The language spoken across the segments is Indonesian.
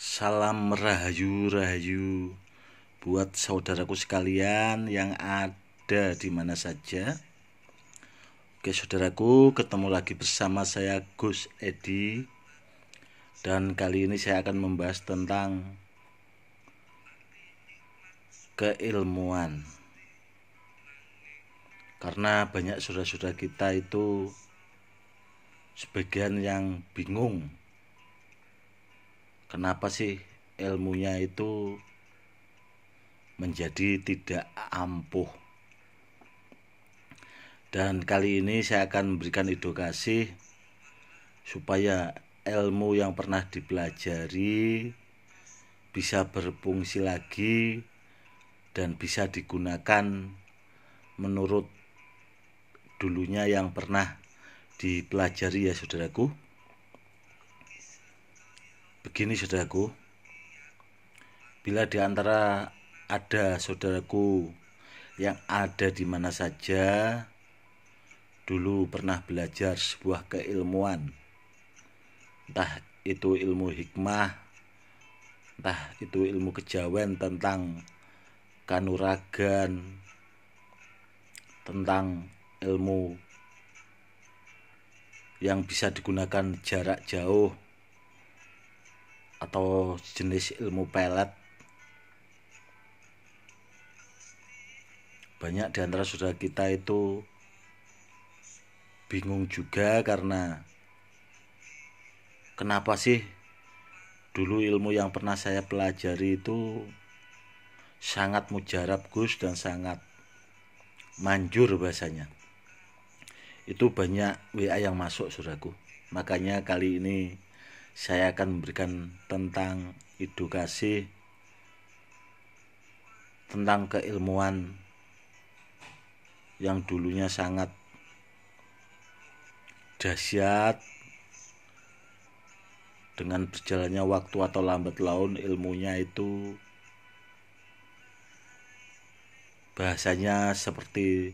Salam rahayu buat saudaraku sekalian yang ada di mana saja. Oke saudaraku, ketemu lagi bersama saya Gus Edi. Dan kali ini saya akan membahas tentang keilmuan. Karena banyak saudara-saudara kita itu sebagian yang bingung, kenapa sih ilmunya itu menjadi tidak ampuh. Dan kali ini saya akan memberikan edukasi supaya ilmu yang pernah dipelajari bisa berfungsi lagi dan bisa digunakan menurut dulunya yang pernah dipelajari ya saudaraku. Begini saudaraku, bila di antara ada saudaraku yang ada di mana saja dulu pernah belajar sebuah keilmuan, entah itu ilmu hikmah, entah itu ilmu kejawen tentang kanuragan, tentang ilmu yang bisa digunakan jarak jauh atau jenis ilmu pelet. Banyak di antara saudara kita itu bingung juga karena kenapa sih dulu ilmu yang pernah saya pelajari itu sangat mujarab Gus dan sangat manjur bahasanya. Itu banyak WA yang masuk saudaraku. Makanya kali ini saya akan memberikan tentang edukasi tentang keilmuan yang dulunya sangat dahsyat. Dengan berjalannya waktu atau lambat laun ilmunya itu bahasanya seperti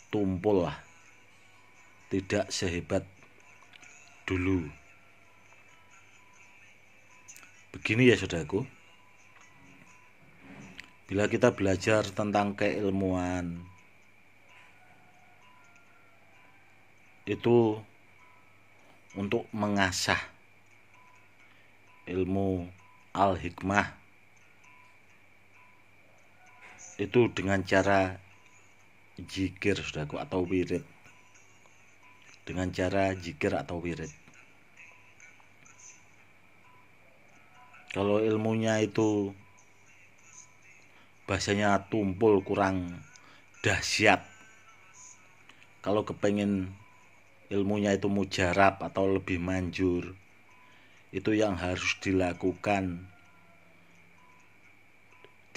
tumpul lah, tidak sehebat dulu. Begini ya saudaraku, bila kita belajar tentang keilmuan itu untuk mengasah ilmu al-hikmah itu dengan cara zikir saudaraku, atau wirid. Dengan cara zikir atau wirid. Kalau ilmunya itu bahasanya tumpul, kurang dahsyat, kalau kepengen ilmunya itu mujarab atau lebih manjur, itu yang harus dilakukan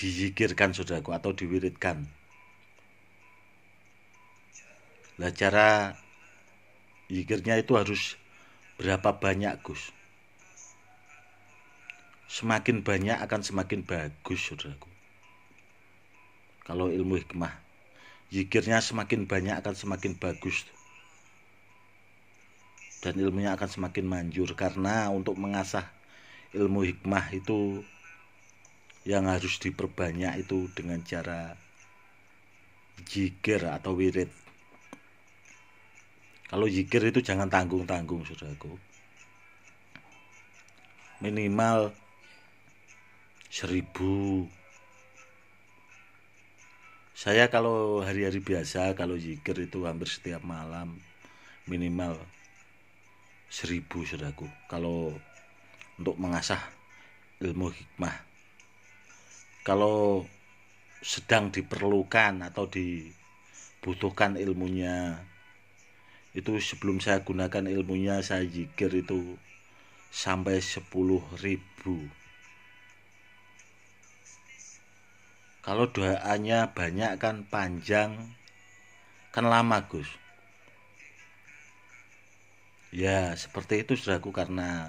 dizikirkan saudaraku atau diwiridkan. Lah cara zikirnya itu harus berapa banyak Gus? Semakin banyak akan semakin bagus saudaraku. Kalau ilmu hikmah, zikirnya semakin banyak akan semakin bagus dan ilmunya akan semakin manjur. Karena untuk mengasah ilmu hikmah itu yang harus diperbanyak itu dengan cara zikir atau wirid. Kalau zikir itu jangan tanggung-tanggung saudaraku, minimal 1000. Saya kalau hari-hari biasa kalau zikir itu hampir setiap malam minimal 1000 saudaraku, kalau untuk mengasah ilmu hikmah. Kalau sedang diperlukan atau dibutuhkan ilmunya, itu sebelum saya gunakan ilmunya saya zikir itu sampai 10.000. Kalau doanya banyak kan panjang, kan lama Gus. Ya seperti itu saudaraku, karena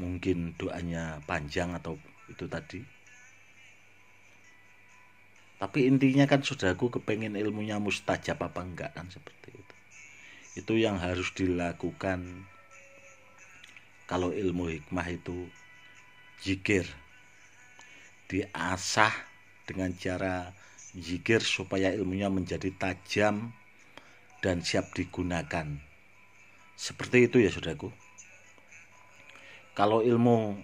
mungkin doanya panjang atau itu tadi. Tapi intinya kan saudaraku kepengen ilmunya mustajab apa enggak, kan seperti itu. Itu yang harus dilakukan kalau ilmu hikmah itu zikir, diasah dengan cara zikir supaya ilmunya menjadi tajam dan siap digunakan. Seperti itu ya saudaraku. Kalau ilmu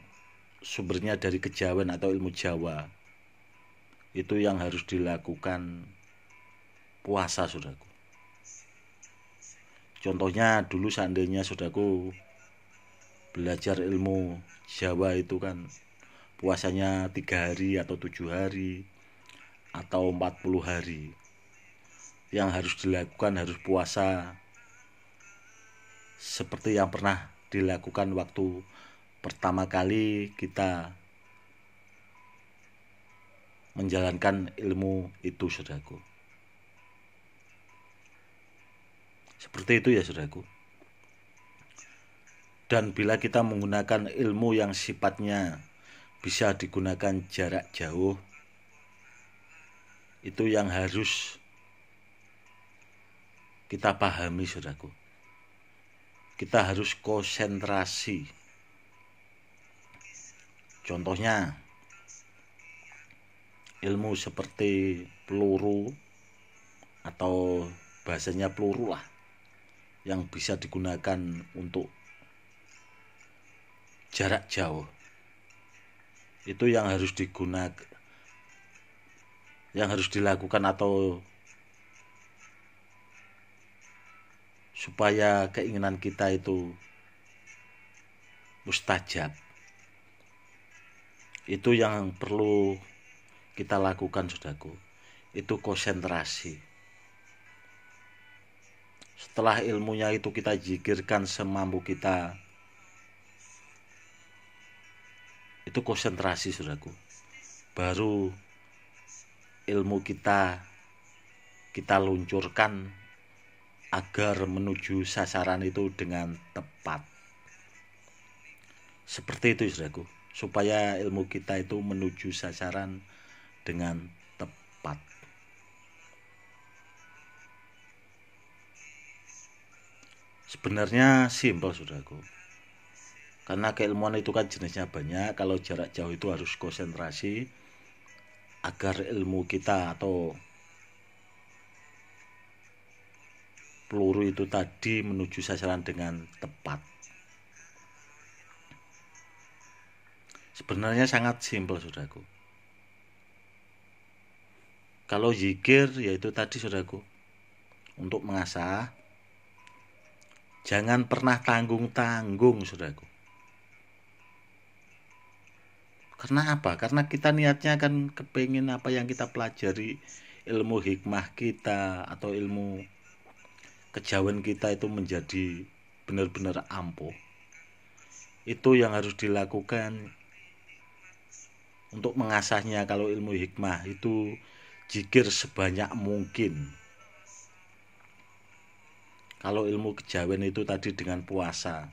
sumbernya dari kejawen atau ilmu Jawa, itu yang harus dilakukan puasa saudaraku. Contohnya dulu seandainya saudaraku belajar ilmu Jawa itu kan puasanya 3 hari atau 7 hari atau 40 hari. Yang harus dilakukan harus puasa seperti yang pernah dilakukan waktu pertama kali kita menjalankan ilmu itu saudaraku. Seperti itu ya saudaraku. Dan bila kita menggunakan ilmu yang sifatnya bisa digunakan jarak jauh, itu yang harus kita pahami saudaraku. Kita harus konsentrasi. Contohnya ilmu seperti peluru atau bahasanya peluru lah, yang bisa digunakan untuk jarak jauh, itu yang harus digunakan, yang harus dilakukan atau supaya keinginan kita itu mustajab, itu yang perlu kita lakukan saudaraku, itu konsentrasi. Setelah ilmunya itu kita zikirkan semampu kita, itu konsentrasi saudaraku, baru ilmu kita luncurkan agar menuju sasaran itu dengan tepat. Seperti itu saudaraku, supaya ilmu kita itu menuju sasaran dengan tepat. Sebenarnya simpel saudaraku, karena keilmuan itu kan jenisnya banyak. Kalau jarak jauh itu harus konsentrasi agar ilmu kita atau peluru itu tadi menuju sasaran dengan tepat. Sebenarnya sangat simpel saudaraku. Kalau zikir yaitu tadi saudaraku, untuk mengasah, jangan pernah tanggung-tanggung saudaraku. Karena apa? Karena kita niatnya kan kepingin apa yang kita pelajari, ilmu hikmah kita atau ilmu kejawen kita itu menjadi benar-benar ampuh. Itu yang harus dilakukan untuk mengasahnya. Kalau ilmu hikmah itu zikir sebanyak mungkin. Kalau ilmu kejawen itu tadi dengan puasa.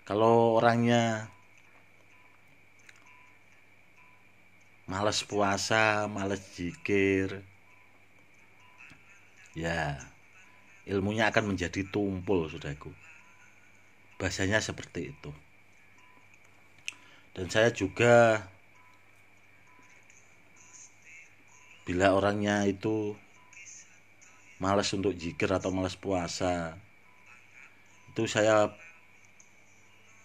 Kalau orangnya males puasa, males zikir, ya ilmunya akan menjadi tumpul saudaraku. Bahasanya seperti itu. Dan saya juga, bila orangnya itu malas untuk zikir atau malas puasa, itu saya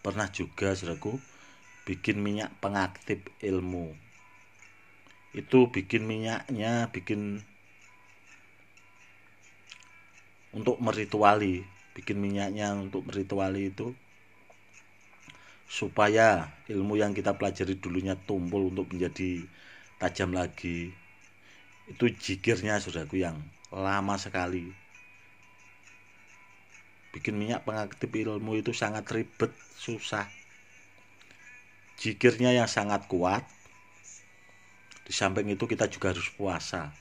pernah juga saudaraku bikin minyak pengaktif ilmu. Itu bikin minyaknya, bikin untuk merituali, bikin minyaknya untuk merituali itu supaya ilmu yang kita pelajari dulunya tumpul untuk menjadi tajam lagi. Itu zikirnya saudaraku yang lama sekali. Bikin minyak pengaktif ilmu itu sangat ribet, susah. Zikirnya yang sangat kuat. Di samping itu kita juga harus puasa.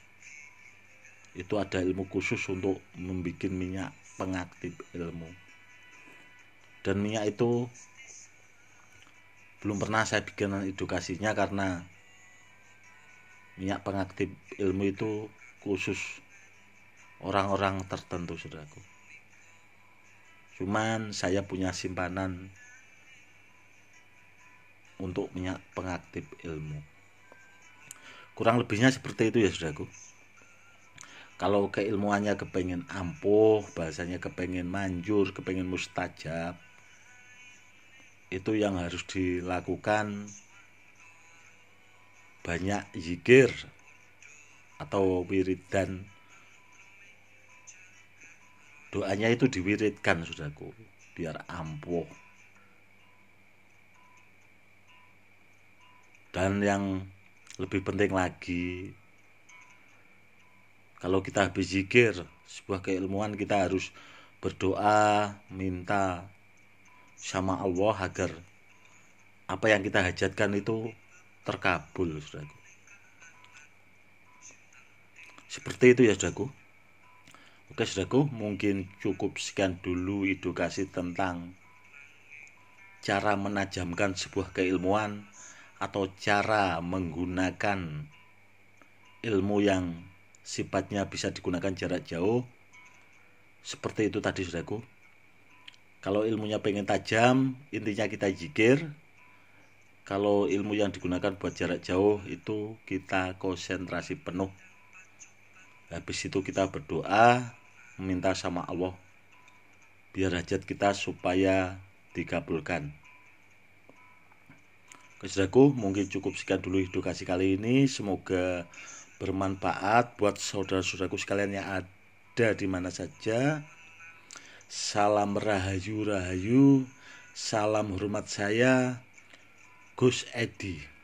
Itu ada ilmu khusus untuk membuat minyak pengaktif ilmu. Dan minyak itu belum pernah saya bikin edukasinya, karena minyak pengaktif ilmu itu khusus orang-orang tertentu saudaraku. Cuman saya punya simpanan untuk pengaktif ilmu. Kurang lebihnya seperti itu ya saudaraku. Kalau keilmuannya kepengen ampuh, bahasanya kepengen manjur, kepengen mustajab, itu yang harus dilakukan banyak zikir atau wiridan. Doanya itu diwiridkan saudaraku, biar ampuh. Dan yang lebih penting lagi, kalau kita habis zikir sebuah keilmuan, kita harus berdoa, minta sama Allah agar apa yang kita hajatkan itu terkabul, saudaraku. Seperti itu ya saudaraku. Oke saudaraku, mungkin cukup sekian dulu edukasi tentang cara menajamkan sebuah keilmuan atau cara menggunakan ilmu yang sifatnya bisa digunakan jarak jauh. Seperti itu tadi saudaraku. Kalau ilmunya pengen tajam, intinya kita zikir. Kalau ilmu yang digunakan buat jarak jauh itu kita konsentrasi penuh. Habis itu kita berdoa, meminta sama Allah biar hajat kita supaya dikabulkan. Saudaraku, mungkin cukup sekian dulu edukasi kali ini. Semoga bermanfaat buat saudara-saudaraku sekalian yang ada di mana saja. Salam rahayu, salam hormat saya, Gus Edi.